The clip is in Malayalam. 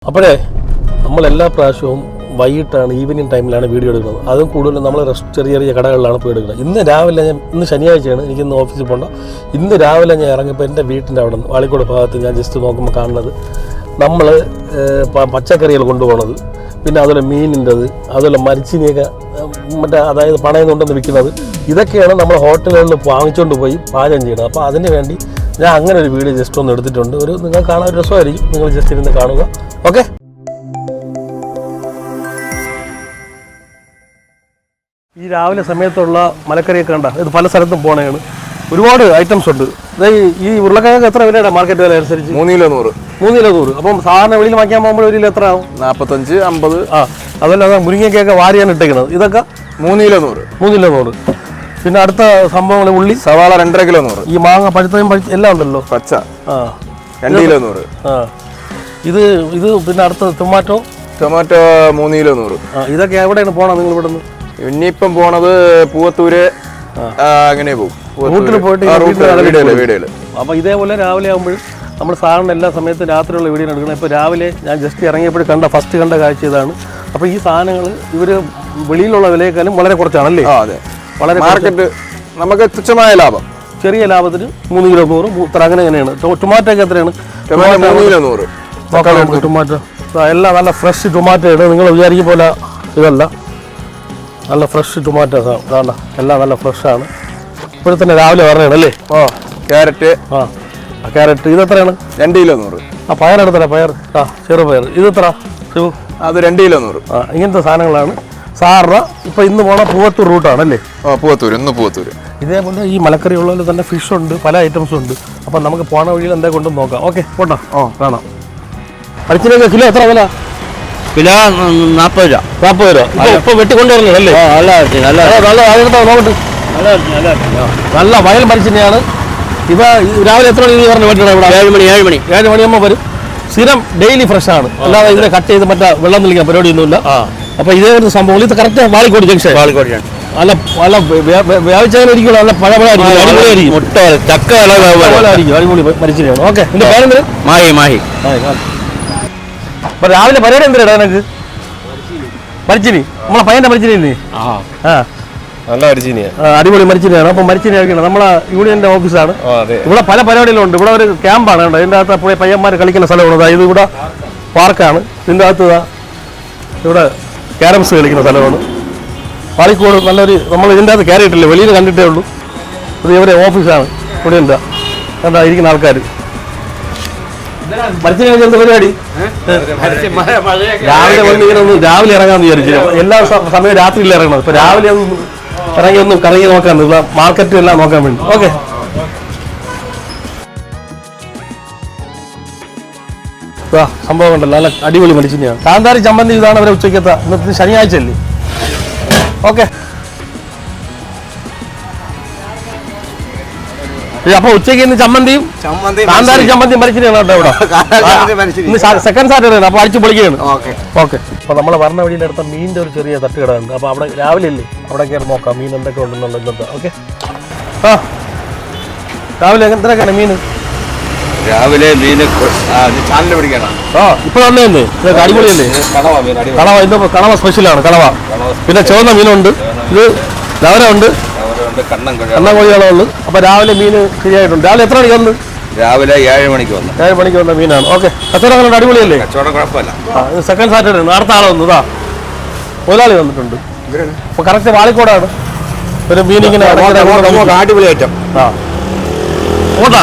അപ്പോഴേ നമ്മളെല്ലാ പ്രാവശ്യവും വൈകിട്ടാണ് ഈവനിങ് ടൈമിലാണ് വീഡിയോ എടുക്കുന്നത്. അതും കൂടുതലും നമ്മൾ ചെറിയ ചെറിയ കടകളിലാണ് പോയി എടുക്കുന്നത്. ഇന്ന് രാവിലെ ഇന്ന് ശനിയാഴ്ചയാണ്, എനിക്കിന്ന് ഓഫീസിൽ പോകണ്ട. ഇന്ന് രാവിലെ ഞാൻ ഇറങ്ങിയപ്പോൾ എൻ്റെ വീട്ടിൻ്റെ അവിടെ നിന്ന് വാളിക്കോട് ഭാഗത്ത് ഞാൻ ജസ്റ്റ് നോക്കുമ്പോൾ കാണുന്നത് നമ്മൾ പച്ചക്കറികൾ കൊണ്ടുപോകുന്നത്, പിന്നെ അതുപോലെ മീനിൻ്റെത്, അതുപോലെ മരിച്ചിനെയൊക്കെ അതായത് പണയം കൊണ്ടുവന്ന് വിൽക്കുന്നത്, ഇതൊക്കെയാണ് നമ്മൾ ഹോട്ടലുകളിൽ വാങ്ങിച്ചുകൊണ്ട് പോയി പാചകം ചെയ്യുന്നത്. അപ്പോൾ അതിന് വേണ്ടി ഞാൻ അങ്ങനെ ഒരു വീഡിയോ ജസ്റ്റ് ഒന്ന് എടുത്തിട്ടുണ്ട്. നിങ്ങൾ കാണാൻ ഒരു രസമായിരിക്കും, നിങ്ങൾ ജസ്റ്റ് ഇരുന്ന് കാണുക. ഓക്കെ, ഈ രാവിലെ സമയത്തുള്ള മലക്കറിയൊക്കെ കണ്ട ഇത് പല സ്ഥലത്തും പോണതാണ്. ഒരുപാട് ഐറ്റംസ് ഉണ്ട്. ഈ ഉരുളക്കിഴങ്ങ് എത്ര വിലയുടെ മാർക്കറ്റ് വില അനുസരിച്ച്? 3 കിലോ 100. 3 കിലോ 100. അപ്പം സാധാരണ വെളിയിൽ വാങ്ങിക്കാൻ പോകുമ്പോൾ ഒരു കിലോ എത്ര ആവും? 45, 50. അതല്ല മുരിങ്ങയ്ക്കൊക്കെ വാരിയാണ് ഇട്ടേക്കുന്നത്. ഇതൊക്കെ 3 കിലോ 100. 3 കിലോ 100. പിന്നെ അടുത്ത സംഭവങ്ങൾ ഉള്ളി, സവാള 2.5 കിലോ 100. ഈ മാങ്ങ പഴുത്തതും എല്ലാം ഉണ്ടല്ലോ. പച്ച 2 കിലോ 100. ഇത് പിന്നെ അടുത്ത ടൊമാറ്റോ 3 കിലോ 100. ഇതൊക്കെ എവിടെയാണ് പോകണം നിങ്ങൾ ഇവിടെ നിന്ന്? ഇനിയിപ്പം പോണത് പൂവത്തൂര്, അങ്ങനെ പോകും. റൂട്ടിൽ പോയിട്ട് വീഡിയോയില്. അപ്പോൾ ഇതേപോലെ രാവിലെ ആകുമ്പോഴും നമ്മൾ സാറിന് എല്ലാ സമയത്തും രാത്രിയുള്ള വീഡിയോ എടുക്കണം. ഇപ്പോൾ രാവിലെ ഞാൻ ജസ്റ്റ് ഇറങ്ങിയപ്പോഴും ഫസ്റ്റ് കണ്ട കാഴ്ച ഇതാണ്. അപ്പോൾ ഈ സാധനങ്ങൾ ഇവർ വെളിയിലുള്ള വിലയേക്കാളും വളരെ കുറച്ചാണല്ലേ? അതെ, വളരെ മാർക്കറ്റ് നമുക്ക് തുച്ഛമായ ലാഭം, ചെറിയ ലാഭത്തിന് 3 കിലോ 100. അങ്ങനെ എങ്ങനെയാണ്? ടൊമാറ്റോ ഒക്കെ എത്രയാണ്? 3 കിലോ 100. ടൊമാറ്റോ എല്ലാം നല്ല ഫ്രഷ് ടൊമാറ്റോയാണ്. നിങ്ങൾ വിചാരിക്കും പോലെ ഇതല്ല, നല്ല ഫ്രഷ് ടൊമാറ്റോസ് ആണ്. എല്ലാം നല്ല ഫ്രഷാണ്. ഇപ്പോൾ തന്നെ രാവിലെ പറഞ്ഞതാണ് അല്ലേ? ക്യാരറ്റ് ക്യാരറ്റ് ഇത് എത്രയാണ്? 2 കിലോ 100. പയറെടുത്തരാ, പയർ ചെറുപയർ ഇത് എത്ര? അത് 2 കിലോ 100. ഇങ്ങനത്തെ സാധനങ്ങളാണ് സാറിന്. ഇപ്പോൾ ഇന്ന് പോണ പൂവത്തൂർ റൂട്ടാണല്ലേ? പൂവത്തൂർ. ഇതേപോലെ ഈ മലക്കറി ഉള്ളതിൽ തന്നെ ഫിഷ് ഉണ്ട്, പല ഐറ്റംസും ഉണ്ട്. അപ്പം നമുക്ക് പോണ വഴിയിൽ എന്താ കൊണ്ടും നോക്കാം. ഓക്കെ, പോട്ടോ. കാണാം. മരിച്ചിനൊക്കെ കിലോ എത്ര വില? കിലോ 40 രൂപ. 40 രൂപ. ഇപ്പോൾ വെട്ടിക്കൊണ്ടുവരണല്ലേ? നോക്കട്ടെ, നല്ല വയൽ മരിച്ചിനെയാണ്. ഇവ രാവിലെ എത്ര മണി പറഞ്ഞു വെട്ടണം? ഇവിടെ 7 മണിയാകുമ്പോൾ വരും. സ്ഥിരം ഡെയിലി ഫ്രഷ് ആണ്, അല്ലാതെ ഇതിനെ കട്ട് ചെയ്ത് മറ്റേ വെള്ളം നിൽക്കാൻ പരിപാടിയൊന്നുമില്ല. അപ്പോൾ ഇതേ ഒരു സംഭവം ഇത് കറക്റ്റ് വാളിക്കോട് ജംഗ്ഷൻ. നല്ല നല്ല വ്യാപിച്ചതിനൊരിക്കലും നല്ല പഴപഴായിരിക്കും, ചക്ക അടിപൊളി മരിച്ചിനെയാണ്. ഓക്കെ, ഇതിന്റെ പേരെന്ത്? മാഹി. അപ്പൊ രാവിലെ പരിപാടി എന്തിനാ എനിക്ക്? മരിച്ചിനി, നമ്മളെ പയ്യന്റെ മരിച്ചിനി. നല്ല മരിച്ചിനിയാണ്, അടിപൊളി മരിച്ചിനിയാണ്. അപ്പൊ മരിച്ചിനി ആയിരിക്കണം. നമ്മളെ യൂണിയന്റെ ഓഫീസാണ്. ഇവിടെ പല പരിപാടികളും ഉണ്ട്. ഇവിടെ ഒരു ക്യാമ്പാണ് കേട്ടോ. ഇതിൻ്റെ അകത്ത് പയ്യന്മാർ കളിക്കുന്ന സ്ഥലമാണ്. അതായത് ഇവിടെ പാർക്കാണ്. ഇതിൻ്റെ അകത്ത് ഇവിടെ ക്യാരംസ് കളിക്കുന്ന സ്ഥലമാണ്. പാളിക്കോട് നല്ലൊരു, നമ്മൾ ഇതിൻ്റെ അകത്ത് കയറിയിട്ടില്ല, വെളിയിൽ കണ്ടിട്ടേ ഉള്ളൂ. ഇത് ഇവരെ ഓഫീസാണ്. ഇവിടെ എന്താ എന്താ ഇരിക്കുന്ന ആൾക്കാർ. മരിച്ചിനെ എന്ത് പരിപാടി? രാവിലെ വന്ന് ഇങ്ങനെ ഒന്ന് രാവിലെ ഇറങ്ങാമെന്ന് വിചാരിച്ചു. എല്ലാ സമയവും രാത്രിയിൽ ഇറങ്ങണം. ഇപ്പൊ രാവിലെ ഒന്ന് ഇറങ്ങി ഒന്ന് കറങ്ങി നോക്കാൻ, മാർക്കറ്റും എല്ലാം നോക്കാൻ വേണ്ടി. ഓക്കെ, സംഭവം ഉണ്ടല്ലോ, നല്ല അടിപൊളി മരിച്ചിനെയാണ്. കാന്താരി ചമ്മന്തി ഇതാണ് അവരെ ഉച്ചയ്ക്കത്തെ. ഇന്നത്തെ ശനിയാഴ്ച അല്ലേ? ഓക്കെ, അപ്പൊ ഉച്ചയ്ക്ക് ഇന്ന് ചമ്മന്തിയും കാന്താരി ചമ്മന്തിയും മരിച്ചിനാണ് കേട്ടോ ഇവിടെ. ഇന്ന് സെക്കൻഡ് സാറ്റർഡേ ആണ്. അപ്പൊ അടിച്ചു പൊളിക്കുകയാണ്. ഓക്കെ, അപ്പൊ നമ്മളെ പറഞ്ഞ വഴിയിൽ അടുത്ത മീനിന്റെ ഒരു ചെറിയ തട്ടുകട ഉണ്ട്. അപ്പൊ അവിടെ രാവിലെ അല്ലേ, അവിടെ കയറി നോക്കാം മീൻ എന്തൊക്കെ ഉണ്ടെന്നുള്ള ഇന്നത്തെ. ഓക്കെ, രാവിലെ എന്തൊക്കെയാണ് മീൻ? രാവിലെ മീന് ചാനൽ പിടിക്കണം. ഇപ്പൊ തന്നെ അടിപൊളിയല്ലേ? കണവ. ഇന്ന് കണവ സ്പെഷ്യലാണ്. കണവ, പിന്നെ ചുവന്ന മീനുണ്ട്, ഇത് ലവര ഉണ്ട്, കണ്ണൻ കോഴികളുണ്ട്. അപ്പൊ രാവിലെ മീൻ ശരിയായിട്ടുണ്ട്. രാവിലെ എത്ര മണിക്ക് വന്ന്? രാവിലെ 7 മണിക്ക് വന്നു. 7 മണിക്ക് വന്ന മീനാണ്. ഓക്കെ, കച്ചവടം അടിപൊളിയല്ലേ? കച്ചവടം കുഴപ്പമില്ല. സെക്കൻഡ് സാറ്റർഡേ ആണ്. അടുത്ത ആളെ വന്നു, മുതലാളി വന്നിട്ടുണ്ട്. അപ്പൊ കറക്റ്റ് വാളിക്കോടാണ് ഒരു മീനിങ്ങനെ അടിപൊളി ഐറ്റം. ഓട്ടാ